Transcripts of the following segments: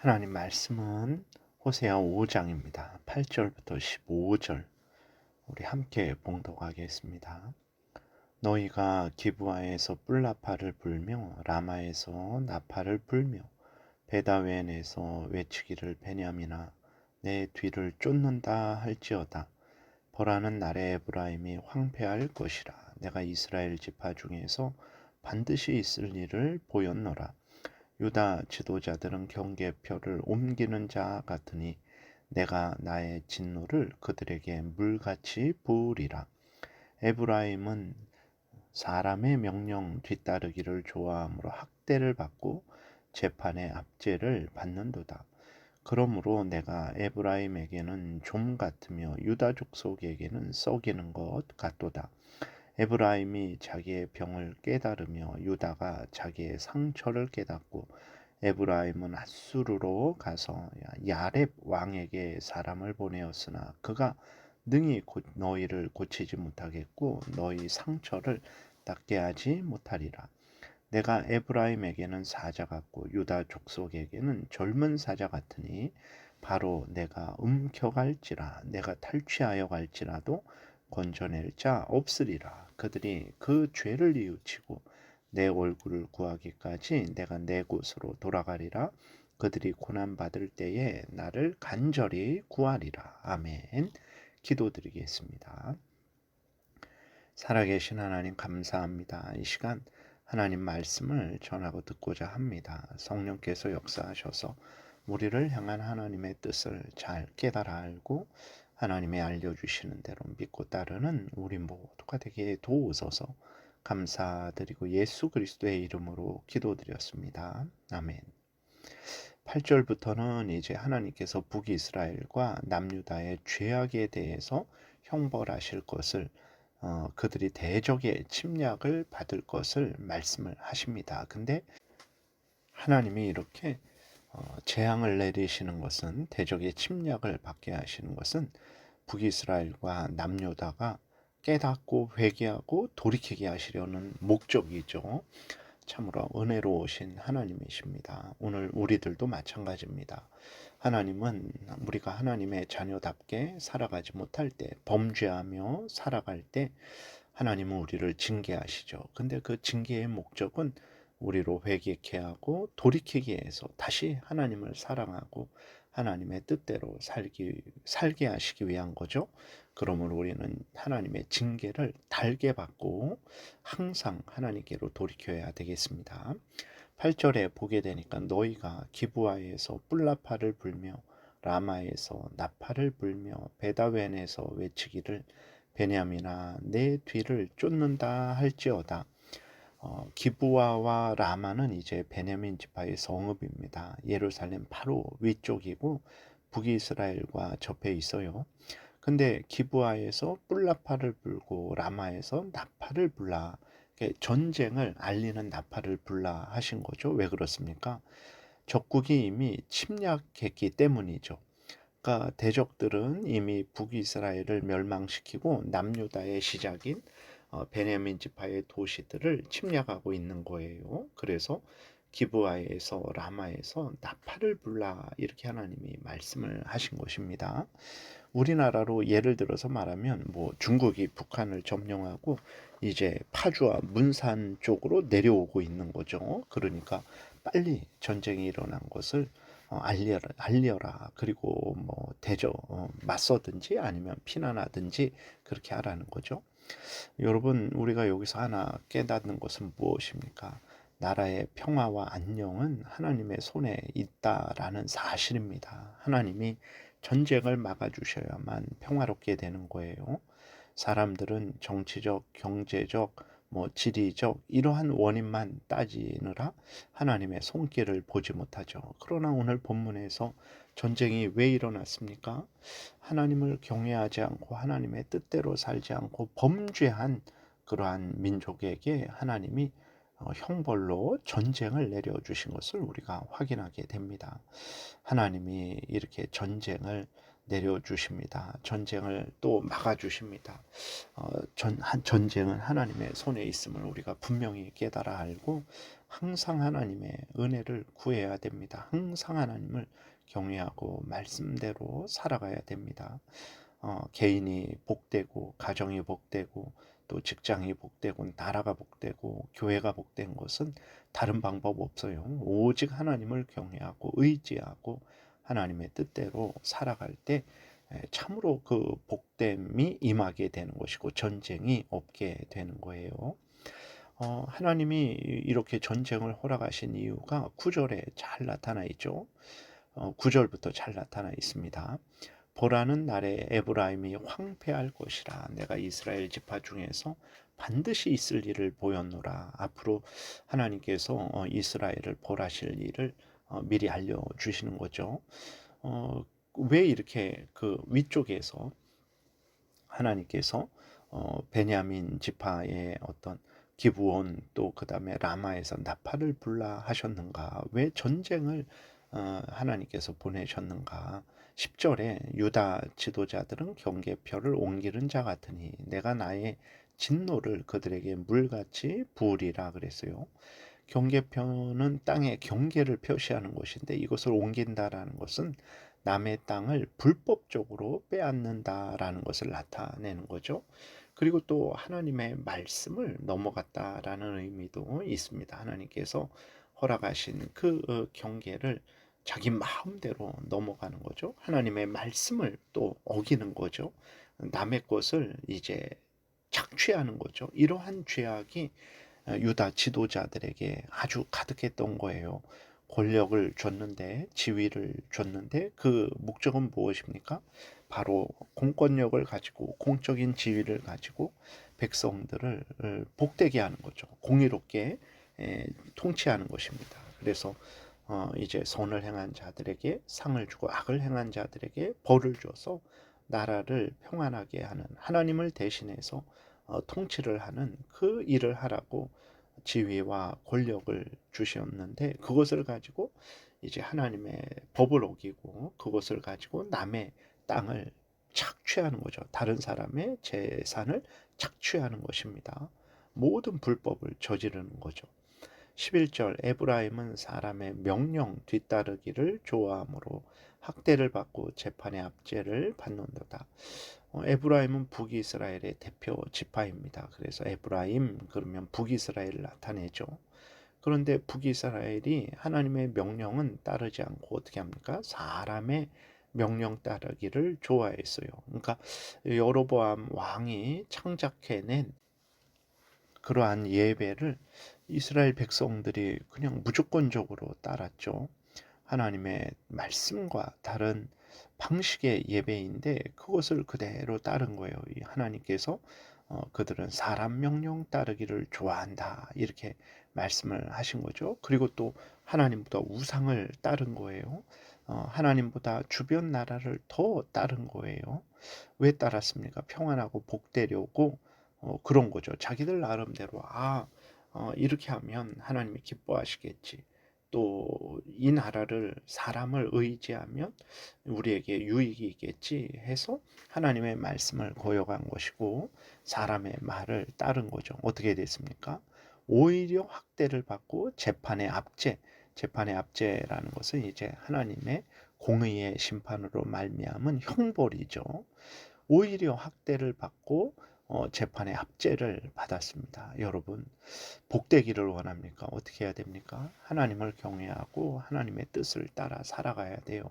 하나님 말씀은 호세아 5장입니다. 8절부터 15절 우리 함께 봉독하겠습니다. 너희가 기브아에서 뿔나파를 불며 라마에서 나팔을 불며 베다웬에서 외치기를 베냐민아 내 뒤를 쫓는다 할지어다. 벌하는 날에 에브라임이 황폐할 것이라. 내가 이스라엘 지파 중에서 반드시 있을 일을 보였노라. 유다 지도자들은 경계표를 옮기는 자 같으니 내가 나의 진노를 그들에게 물같이 부으리라. 에브라임은 사람의 명령 뒤따르기를 좋아하므로 학대를 받고 재판의 압제를 받는도다. 그러므로 내가 에브라임에게는 좀 같으며 유다 족속에게는 썩이는 것 같도다. 에브라임이 자기의 병을 깨달으며 유다가 자기의 상처를 깨닫고 에브라임은 앗수르로 가서 야렙 왕에게 사람을 보내었으나 그가 능히 너희를 고치지 못하겠고 너희 상처를 낫게 하지 못하리라. 내가 에브라임에게는 사자 같고 유다 족속에게는 젊은 사자 같으니 바로 내가 움켜갈지라. 내가 탈취하여 갈지라도 건져낼 자 없으리라. 그들이 그 죄를 뉘우치고 내 얼굴을 구하기까지 내가 내 곳으로 돌아가리라. 그들이 고난받을 때에 나를 간절히 구하리라. 아멘. 기도드리겠습니다. 살아계신 하나님 감사합니다. 이 시간 하나님 말씀을 전하고 듣고자 합니다. 성령께서 역사하셔서 우리를 향한 하나님의 뜻을 잘 깨달아 알고 하나님의 알려주시는 대로 믿고 따르는 우리 모두가 되게 도우소서. 감사드리고 예수 그리스도의 이름으로 기도드렸습니다. 아멘. 8절부터는 이제 하나님께서 북이스라엘과 남유다의 죄악에 대해서 형벌하실 것을 그들이 대적의 침략을 받을 것을 말씀을 하십니다. 근데 하나님이 이렇게 재앙을 내리시는 것은 대적의 침략을 받게 하시는 것은 북이스라엘과 남유다가 깨닫고 회개하고 돌이키게 하시려는 목적이죠. 참으로 은혜로우신 하나님이십니다. 오늘 우리들도 마찬가지입니다. 하나님은 우리가 하나님의 자녀답게 살아가지 못할 때, 범죄하며 살아갈 때 하나님은 우리를 징계하시죠. 근데 그 징계의 목적은 우리로 회개케 하고 돌이키게 해서 다시 하나님을 사랑하고 하나님의 뜻대로 살게 하시기 위한 거죠. 그러므로 우리는 하나님의 징계를 달게 받고 항상 하나님께로 돌이켜야 되겠습니다. 8절에 보게 되니까 너희가 기브아에서 뿔나팔을 불며 라마에서 나팔을 불며 베다웬에서 외치기를 베냐민아 내 뒤를 쫓는다 할지어다. 기브아와 라마는 이제 베냐민 지파의 성읍입니다. 예루살렘 바로 위쪽이고 북이스라엘과 접해 있어요. 근데 기브아에서 뿔나팔을 불고 라마에서 나팔을 불라. 전쟁을 알리는 나팔을 불라 하신 거죠. 왜 그렇습니까? 적국이 이미 침략했기 때문이죠. 그러니까 대적들은 이미 북이스라엘을 멸망시키고 남유다의 시작인 베냐민 지파의 도시들을 침략하고 있는 거예요. 그래서 기브아에서 라마에서 나팔을 불라 이렇게 하나님이 말씀을 하신 것입니다. 우리나라로 예를 들어서 말하면 뭐 중국이 북한을 점령하고 이제 파주와 문산 쪽으로 내려오고 있는 거죠. 그러니까 빨리 전쟁이 일어난 것을 알려라. 그리고 뭐 맞서든지 아니면 피난하든지 그렇게 하라는 거죠. 여러분, 우리가 여기서 하나 깨닫는 것은 무엇입니까? 나라의 평화와 안녕은 하나님의 손에 있다라는 사실입니다. 하나님이 전쟁을 막아주셔야만 평화롭게 되는 거예요. 사람들은 정치적, 경제적, 지리적 이러한 원인만 따지느라 하나님의 손길을 보지 못하죠. 그러나 오늘 본문에서 전쟁이 왜 일어났습니까? 하나님을 경외하지 않고 하나님의 뜻대로 살지 않고 범죄한 그러한 민족에게 하나님이 형벌로 전쟁을 내려주신 것을 우리가 확인하게 됩니다. 하나님이 이렇게 전쟁을 내려주십니다. 전쟁을 또 막아주십니다. 전쟁은 하나님의 손에 있음을 우리가 분명히 깨달아 알고 항상 하나님의 은혜를 구해야 됩니다. 항상 하나님을 경외하고 말씀대로 살아가야 됩니다. 개인이 복되고 가정이 복되고 또 직장이 복되고 나라가 복되고 교회가 복된 것은 다른 방법 없어요. 오직 하나님을 경외하고 의지하고 하나님의 뜻대로 살아갈 때 참으로 그 복됨이 임하게 되는 것이고 전쟁이 없게 되는 거예요. 하나님이 이렇게 전쟁을 허락하신 이유가 9절에 잘 나타나 있죠. 9절부터 잘 나타나 있습니다. 보라는 날에 에브라임이 황폐할 것이라. 내가 이스라엘 지파 중에서 반드시 있을 일을 보였노라. 앞으로 하나님께서 이스라엘을 벌하실 일을 미리 알려주시는 거죠. 왜 이렇게 그 위쪽에서 하나님께서 베냐민 지파의 어떤 기브온 또 그다음에 라마에서 나팔을 불라 하셨는가? 왜 전쟁을 하나님께서 보내셨는가? 10절에 유다 지도자들은 경계표를 옮기는 자 같으니 내가 나의 진노를 그들에게 물같이 부으리라 그랬어요. 경계표는 땅의 경계를 표시하는 것인데 이것을 옮긴다라는 것은 남의 땅을 불법적으로 빼앗는다라는 것을 나타내는 거죠. 그리고 또 하나님의 말씀을 넘어갔다라는 의미도 있습니다. 하나님께서 허락하신 그 경계를 자기 마음대로 넘어가는 거죠. 하나님의 말씀을 또 어기는 거죠. 남의 것을 이제 착취하는 거죠. 이러한 죄악이 유다 지도자들에게 아주 가득했던 거예요. 권력을 줬는데, 지위를 줬는데 그 목적은 무엇입니까? 바로 공권력을 가지고 공적인 지위를 가지고 백성들을 복되게 하는 거죠. 공의롭게 통치하는 것입니다. 그래서 이제 선을 행한 자들에게 상을 주고 악을 행한 자들에게 벌을 줘서 나라를 평안하게 하는, 하나님을 대신해서 통치를 하는 그 일을 하라고 지위와 권력을 주셨는데 그것을 가지고 이제 하나님의 법을 어기고 그것을 가지고 남의 땅을 착취하는 거죠. 다른 사람의 재산을 착취하는 것입니다. 모든 불법을 저지르는 거죠. 11절 에브라임은 사람의 명령 뒤따르기를 좋아하므로 학대를 받고 재판의 압제를 받는도다. 에브라임은 북이스라엘의 대표 지파입니다. 그래서 에브라임 그러면 북이스라엘을 나타내죠. 그런데 북이스라엘이 하나님의 명령은 따르지 않고 어떻게 합니까? 사람의 명령 따르기를 좋아했어요. 그러니까 여로보암 왕이 창작해낸 그러한 예배를 이스라엘 백성들이 그냥 무조건적으로 따랐죠. 하나님의 말씀과 다른 방식의 예배인데 그것을 그대로 따른 거예요. 이 하나님께서 그들은 사람 명령 따르기를 좋아한다 이렇게 말씀을 하신 거죠. 그리고 또 하나님보다 우상을 따른 거예요. 하나님보다 주변 나라를 더 따른 거예요. 왜 따랐습니까? 평안하고 복되려고 그런 거죠. 자기들 나름대로 이렇게 하면 하나님이 기뻐하시겠지. 또 이 나라를 사람을 의지하면 우리에게 유익이 있겠지 해서 하나님의 말씀을 거역한 것이고 사람의 말을 따른 거죠. 어떻게 됐습니까? 오히려 학대를 받고 재판의 압제라는 것은 이제 하나님의 공의의 심판으로 말미암은 형벌이죠. 오히려 학대를 받고 재판의 압제를 받았습니다. 여러분, 복되기를 원합니까? 어떻게 해야 됩니까? 하나님을 경외하고 하나님의 뜻을 따라 살아가야 돼요.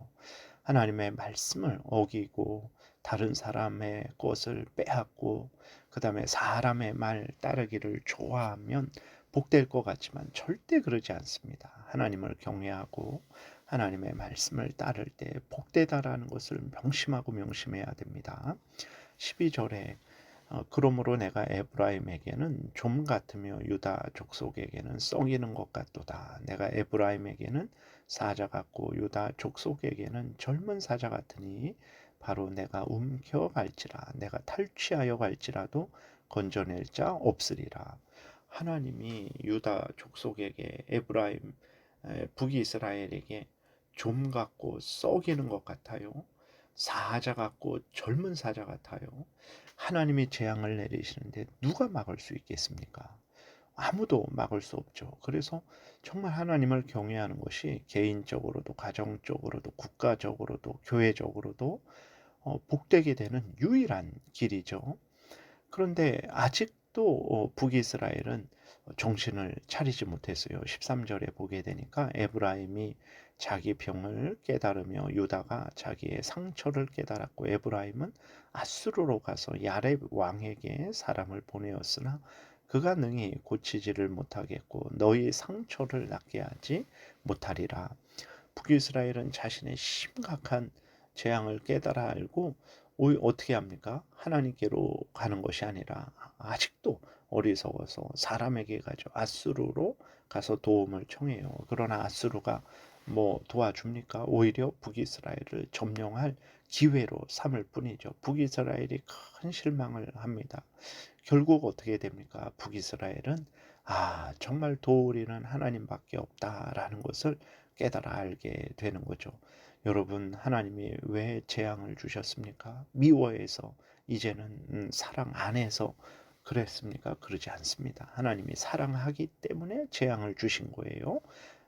하나님의 말씀을 어기고 다른 사람의 것을 빼앗고 그 다음에 사람의 말 따르기를 좋아하면 복될 것 같지만 절대 그러지 않습니다. 하나님을 경외하고 하나님의 말씀을 따를 때 복되다라는 것을 명심하고 명심해야 됩니다. 12절에 그러므로 내가 에브라임에게는 좀 같으며 유다 족속에게는 썩이는 것 같도다. 내가 에브라임에게는 사자 같고 유다 족속에게는 젊은 사자 같으니 바로 내가 움켜갈지라 내가 탈취하여 갈지라도 건져낼 자 없으리라. 하나님이 유다 족속에게 에브라임 북이스라엘에게 좀 같고 썩이는 것 같아요. 사자 같고 젊은 사자 같아요. 하나님이 재앙을 내리시는데 누가 막을 수 있겠습니까? 아무도 막을 수 없죠. 그래서 정말 하나님을 경외하는 것이 개인적으로도 가정적으로도 국가적으로도 교회적으로도 복되게 되는 유일한 길이죠. 그런데 아직도 북이스라엘은 정신을 차리지 못했어요. 13절에 보게 되니까 에브라임이 자기 병을 깨달으며 유다가 자기의 상처를 깨달았고 에브라임은 아수르로 가서 야렙 왕에게 사람을 보내었으나 그가 능히 고치지를 못하겠고 너희 상처를 낫게 하지 못하리라. 북이스라엘은 자신의 심각한 재앙을 깨달아 알고 어떻게 합니까? 하나님께로 가는 것이 아니라 아직도 어리석어서 사람에게 가죠. 아수르로 가서 도움을 청해요. 그러나 아수르가 뭐 도와줍니까? 오히려 북이스라엘을 점령할 기회로 삼을 뿐이죠. 북이스라엘이 큰 실망을 합니다. 결국 어떻게 됩니까? 북이스라엘은 정말 도우리는 하나님밖에 없다라는 것을 깨달아 알게 되는 거죠. 여러분, 하나님이 왜 재앙을 주셨습니까? 미워해서 이제는 사랑 안 해서 그랬습니까? 그러지 않습니다. 하나님이 사랑하기 때문에 재앙을 주신 거예요.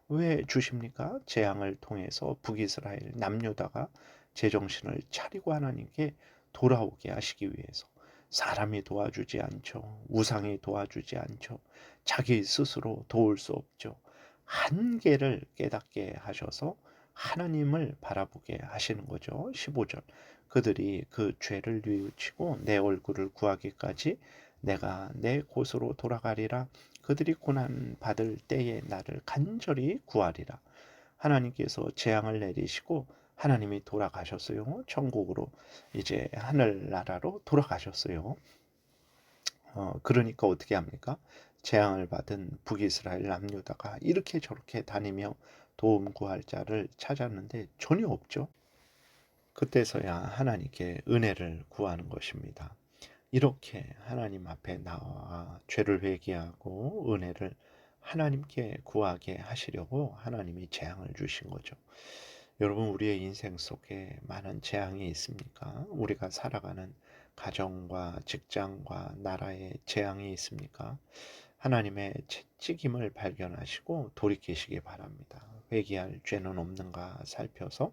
왜 주십니까? 재앙을 통해서 북이스라엘 남유다가 제정신을 차리고 하나님께 돌아오게 하시기 위해서. 사람이 도와주지 않죠. 우상이 도와주지 않죠. 자기 스스로 도울 수 없죠. 한계를 깨닫게 하셔서 하나님을 바라보게 하시는 거죠. 15절. 그들이 그 죄를 뉘우치고 내 얼굴을 구하기까지 내가 내 곳으로 돌아가리라. 그들이 고난 받을 때에 나를 간절히 구하리라. 하나님께서 재앙을 내리시고 하나님이 돌아가셨어요. 천국으로 이제 하늘나라로 돌아가셨어요. 그러니까 어떻게 합니까? 재앙을 받은 북이스라엘 남유다가 이렇게 저렇게 다니며 도움 구할 자를 찾았는데 전혀 없죠. 그때서야 하나님께 은혜를 구하는 것입니다. 이렇게 하나님 앞에 나와 죄를 회개하고 은혜를 하나님께 구하게 하시려고 하나님이 재앙을 주신 거죠. 여러분, 우리의 인생 속에 많은 재앙이 있습니까? 우리가 살아가는 가정과 직장과 나라에 재앙이 있습니까? 하나님의 채찍임을 발견하시고 돌이키시기 바랍니다. 회개할 죄는 없는가 살펴서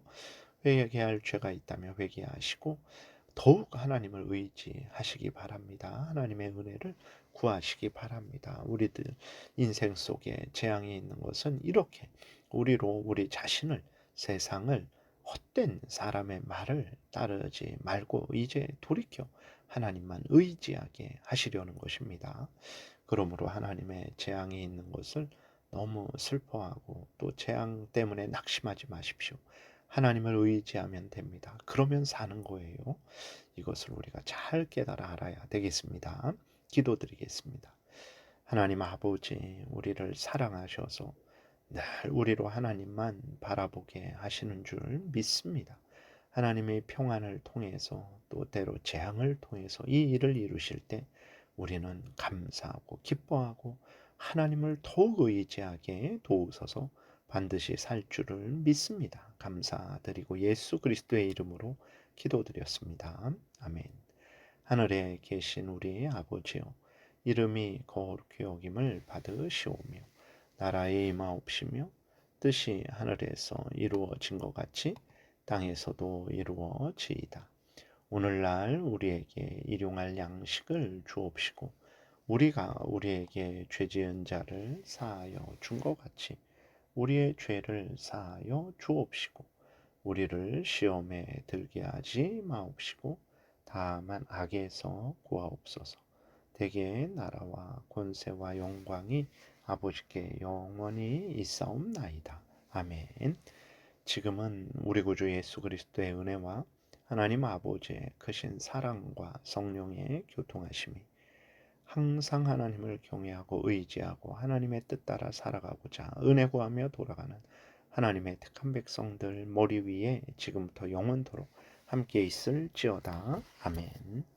회개할 죄가 있다면 회개하시고 더욱 하나님을 의지하시기 바랍니다. 하나님의 은혜를 구하시기 바랍니다. 우리들 인생 속에 재앙이 있는 것은 이렇게 우리로 우리 자신을 세상을 헛된 사람의 말을 따르지 말고 이제 돌이켜 하나님만 의지하게 하시려는 것입니다. 그러므로 하나님의 재앙이 있는 것을 너무 슬퍼하고 또 재앙 때문에 낙심하지 마십시오. 하나님을 의지하면 됩니다. 그러면 사는 거예요. 이것을 우리가 잘 깨달아 알아야 되겠습니다. 기도드리겠습니다. 하나님 아버지, 우리를 사랑하셔서 늘 우리로 하나님만 바라보게 하시는 줄 믿습니다. 하나님의 평안을 통해서 또 때로 재앙을 통해서 이 일을 이루실 때 우리는 감사하고 기뻐하고 하나님을 더욱 의지하게 도우소서 반드시 살 줄을 믿습니다. 감사드리고 예수 그리스도의 이름으로 기도드렸습니다. 아멘. 하늘에 계신 우리 아버지요, 이름이 거룩히 여김을 받으시오며 나라의 임하옵시며 뜻이 하늘에서 이루어진 것 같이 땅에서도 이루어지이다. 오늘날 우리에게 일용할 양식을 주옵시고 우리가 우리에게 죄 지은 자를 사하여 준 것 같이 우리의 죄를 사하여 주옵시고 우리를 시험에 들게 하지 마옵시고 다만 악에서 구하옵소서. 대개의 나라와 권세와 영광이 아버지께 영원히 있사옵나이다. 아멘. 지금은 우리 구주 예수 그리스도의 은혜와 하나님 아버지의 크신 사랑과 성령의 교통하심이 항상 하나님을 경외하고 의지하고 하나님의 뜻 따라 살아가고자 은혜 구하며 돌아가는 하나님의 택한 백성들 머리 위에 지금부터 영원토록 함께 있을지어다. 아멘.